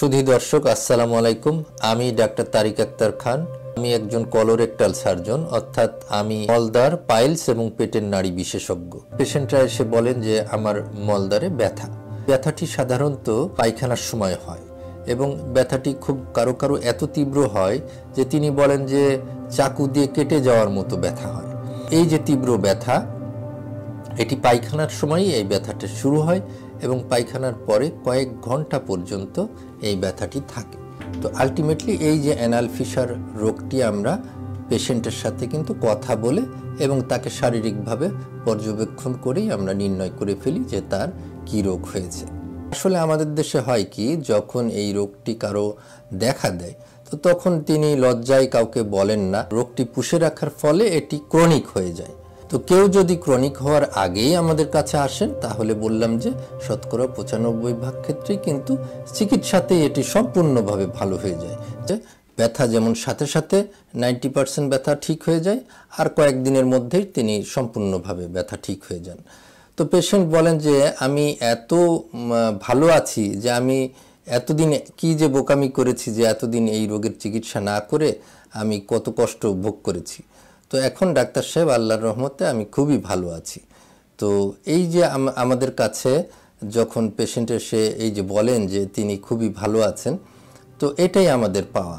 সুধী দর্শক আসসালামু আলাইকুম। আমি ডাক্তার তারিক আক্তার খান। আমি একজন কলোরেক্টাল সার্জন, অর্থাৎ আমি মলদ্বার, পাইলস এবং পেটের নাড়ি বিশেষজ্ঞ। পেশেন্টরা এসে বলেন যে আমার মলদ্বারে ব্যথা। ব্যথাটি সাধারণত পায়খানার সময় হয় এবং ব্যথাটি খুব কারো কারো এত তীব্র হয় যে তিনি বলেন যে চাকু দিয়ে কেটে যাওয়ার মতো ব্যথা হয়। এই যে তীব্র ব্যথা, এটি পায়খানার সময়ই এই ব্যথাটা শুরু হয় এবং পায়খানার পরে কয়েক ঘন্টা পর্যন্ত এই ব্যথাটি থাকে। তো আলটিমেটলি এই যে অ্যানাল ফিশার রোগটি আমরা পেশেন্টের সাথে কিন্তু কথা বলে এবং তাকে শারীরিকভাবে পর্যবেক্ষণ করেই আমরা নির্ণয় করে ফেলি যে তার কী রোগ হয়েছে। আসলে আমাদের দেশে হয় কি, যখন এই রোগটি কারো দেখা দেয় তো তখন তিনি লজ্জায় কাউকে বলেন না। রোগটি পুষে রাখার ফলে এটি ক্রনিক হয়ে যায়। তো কেউ যদি ক্রনিক হওয়ার আগেই আমাদের কাছে আসেন তাহলে বললাম যে শতকরা 95% ক্ষেত্রেই কিন্তু চিকিৎসাতেই এটি সম্পূর্ণভাবে ভালো হয়ে যায়। যে ব্যথা যেমন সাথে সাথে 90% ব্যথা ঠিক হয়ে যায়, আর কয়েকদিনের মধ্যেই তিনি সম্পূর্ণভাবে ব্যথা ঠিক হয়ে যান। তো পেশেন্ট বলেন যে আমি এত ভালো আছি যে আমি এতদিন কি যে বোকামি করেছি যে এতদিন এই রোগের চিকিৎসা না করে আমি কত কষ্ট ভোগ করেছি। তো এখন ডাক্তার সাহেব আল্লাহর রহমতে আমি খুবই ভালো আছি। তো এই যে আমাদের কাছে যখন পেশেন্ট এসে এই যে বলেন যে তিনি খুবই ভালো আছেন, তো এটাই আমাদের পাওয়া।